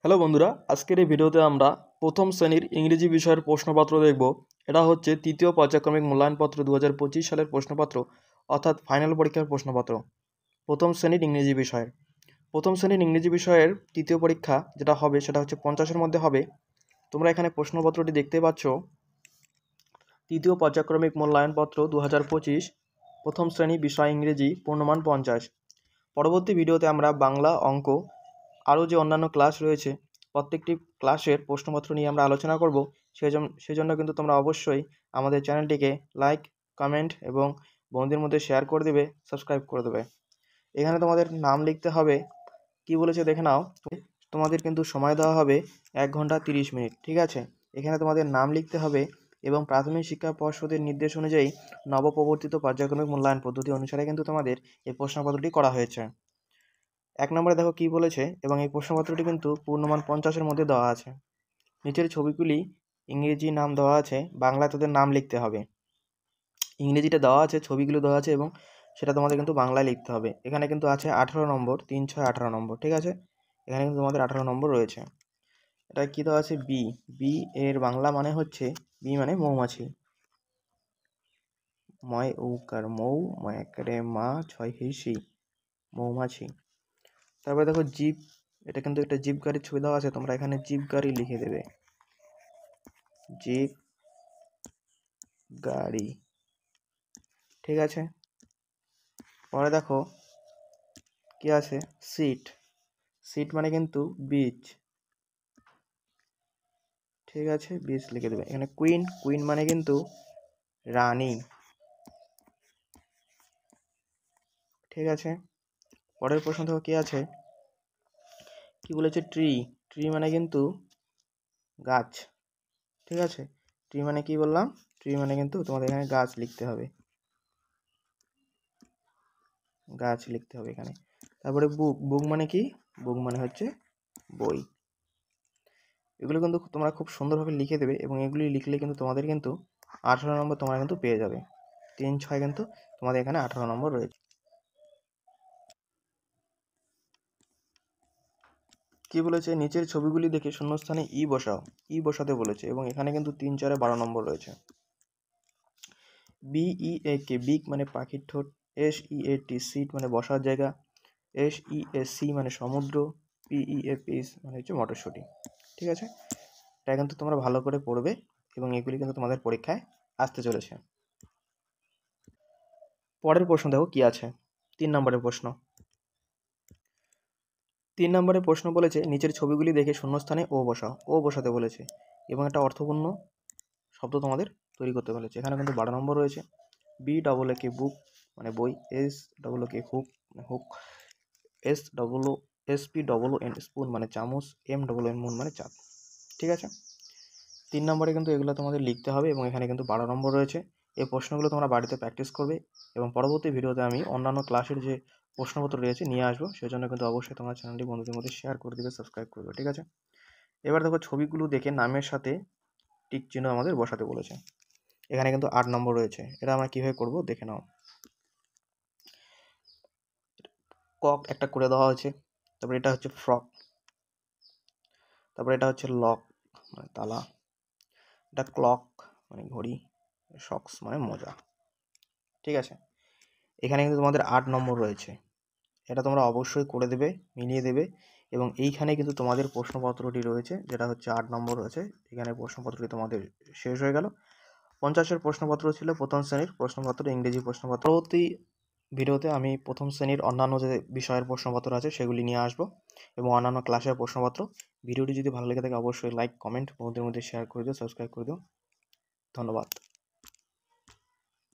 Hello বন্ধুরা, আজকের এই ভিডিওতে আমরা প্রথম শ্রেণীর ইংরেজি বিষয়ের প্রশ্নপত্র দেখব। এটা হচ্ছে তৃতীয় পর্যায়ক্রমিক মূল্যায়নপত্র 2025 সালের প্রশ্নপত্র, অর্থাৎ ফাইনাল পরীক্ষার প্রশ্নপত্র। প্রথম শ্রেণীর ইংরেজি বিষয়ের তৃতীয় পরীক্ষা যেটা হবে সেটা হচ্ছে 50-এর মধ্যে হবে। তোমরা এখানে প্রশ্নপত্রটি দেখতে পাচ্ছ। তৃতীয় পর্যায়ক্রমিক মূল্যায়নপত্র 2025 প্রথম শ্রেণী বিষয় ইংরেজি, পূর্ণমান 50। পরবর্তী ভিডিওতে আমরা বাংলা, অঙ্ক, আরও যে অন্যান্য ক্লাস রয়েছে প্রত্যেকটি ক্লাসের প্রশ্নপত্র নিয়ে আমরা আলোচনা করব। সেজন্য কিন্তু তোমরা অবশ্যই আমাদের চ্যানেলটিকে লাইক, কমেন্ট এবং বন্ধুদের মধ্যে শেয়ার করে দেবে, সাবস্ক্রাইব করে দেবে। এখানে তোমাদের নাম লিখতে হবে। কি বলেছে দেখে নাও। তোমাদের কিন্তু সময় দেওয়া হবে 1 ঘন্টা 30 মিনিট, ঠিক আছে। এখানে তোমাদের নাম লিখতে হবে এবং প্রাথমিক শিক্ষা পর্ষদের নির্দেশ অনুযায়ী নবপ্রবর্তিত পর্যায়ক্রমিক মূল্যায়ন পদ্ধতি অনুসারে কিন্তু তোমাদের এই প্রশ্নপত্রটি করা হয়েছে। 1 নম্বরে দেখো কি বলেছে, এবং এই প্রশ্নপত্রটি কিন্তু পূর্ণমান 50-এর মধ্যে দেওয়া আছে। নিচের ছবিগুলি ইংরেজি নাম দেওয়া আছে, বাংলায় তাদের নাম লিখতে হবে। ইংরেজিটা দেওয়া আছে, ছবিগুলো দেওয়া আছে এবং সেটা তোমাদের কিন্তু বাংলায় লিখতে হবে। এখানে কিন্তু আছে 18 নম্বর, 3, 6, 18 নম্বর, ঠিক আছে। এখানে কিন্তু তোমাদের 18 নম্বর রয়েছে। এটা কি দেওয়া আছে? বি। বি এর বাংলা মানে হচ্ছে, বি মানে মৌমাছি। ময় উকার মৌ, ময়কারে মা, ছয় হিসি, মৌমাছি। তারপরে দেখো জিপ, এটা কিন্তু একটা জিপ গাড়ির ছবি দেওয়া আছে, তোমরা এখানে জিপ গাড়ি লিখে দেবে, জিপ গাড়ি, ঠিক আছে। পরে দেখো কি আছে, সিট। সিট মানে কিন্তু বিচ, ঠিক আছে, বিচ লিখে দেবে। এখানে কুইন, কুইন মানে কিন্তু রানী, ঠিক আছে। পরের প্রশ্ন দেখো কি আছে, কি বলেছে, ট্রি। ট্রি মানে কিন্তু গাছ, ঠিক আছে। ট্রি মানে কি বললাম? ট্রি মানে কিন্তু তোমাদের এখানে গাছ লিখতে হবে, গাছ লিখতে হবে এখানে। তারপরে বুক। বুক মানে কি? বুক মানে হচ্ছে বই। এগুলো কিন্তু তোমরা খুব সুন্দরভাবে লিখে দেবে এবং এগুলি লিখলে কিন্তু তোমাদের কিন্তু 18 নম্বর তোমরা কিন্তু পেয়ে যাবে। 3, 6 কিন্তু তোমাদের এখানে 18 নম্বর রয়েছে। কি বলেছে, নিচের ছবিগুলি দেখে শূন্যস্থানে ই বসাও। ই বসাতে বলেছে এবং এখানে কিন্তু 3, 4, 12 নম্বর রয়েছে। BEAK, বিক মানে পাখির ঠোঁট। SEAT, সিট মানে বসার জায়গা। SEAC মানে সমুদ্র। PEAPIS মানে হচ্ছে মটরশুঁটি, ঠিক আছে। এটা কিন্তু তোমরা ভালো করে পড়বে এবং এগুলি কিন্তু তোমাদের পরীক্ষায় আসতে চলেছে। পরের প্রশ্ন দেখো কি আছে, 3 নম্বরের প্রশ্ন। 3 নম্বরের প্রশ্ন বলেছে, নিচের ছবিগুলি দেখে শূন্যস্থানে ও বসাও। ও বসাতে বলেছে এবং একটা অর্থপূর্ণ শব্দ তোমাদের তৈরি করতে বলেছে। এখানে কিন্তু 12 নম্বর রয়েছে। BAAK, বুক মানে বই। SAAK, হুক মানে হুক। SPOON, স্পুন মানে চামচ। MNN, মুন মানে চাঁদ, ঠিক আছে। 3 নম্বরে কিন্তু এগুলো তোমাদের লিখতে হবে এবং এখানে কিন্তু 12 নম্বর রয়েছে। এই প্রশ্নগুলো তোমরা বাড়িতে প্র্যাকটিস করবে এবং পরবর্তী ভিডিওতে আমি অন্যান্য ক্লাসের যে প্রশ্নপত্র রয়েছে নিয়ে আসবো। সেজন্য কিন্তু অবশ্যই তোমার চ্যানেলটি বন্ধুদের মধ্যে শেয়ার করে দেবে, সাবস্ক্রাইব করবে, ঠিক আছে। এবার দেখো ছবিগুলো দেখে নামের সাথে টিক চিহ্ন আমাদের বসাতে বলেছে। এখানে কিন্তু 8 নম্বর রয়েছে। এটা আমরা কীভাবে করব দেখে নাও। কক একটা করে দেওয়া হয়েছে। তারপরে এটা হচ্ছে ফ্রক। তারপরে এটা হচ্ছে লক মানে তালা। এটা ক্লক মানে ঘড়ি। সক্স মানে মোজা, ঠিক আছে। এখানে কিন্তু তোমাদের 8 নম্বর রয়েছে। এটা তোমরা অবশ্যই করে দেবে, মিলিয়ে দেবে এবং এইখানে কিন্তু তোমাদের প্রশ্নপত্রটি রয়েছে, যেটা হচ্ছে 8 নম্বর রয়েছে। এখানে প্রশ্নপত্রটি তোমাদের শেষ হয়ে গেল। 50-এর প্রশ্নপত্র ছিল প্রথম শ্রেণীর প্রশ্নপত্র, ইংরেজি প্রশ্নপত্র। পরবর্তী ভিডিওতে আমি প্রথম শ্রেণীর অন্যান্য যে বিষয়ের প্রশ্নপত্র আছে সেগুলি নিয়ে আসবো এবং অন্যান্য ক্লাসের প্রশ্নপত্র। ভিডিওটি যদি ভালো লেগে থাকে অবশ্যই লাইক, কমেন্ট, বন্ধুদের মধ্যে শেয়ার করে দিও, সাবস্ক্রাইব করে দিও। ধন্যবাদ।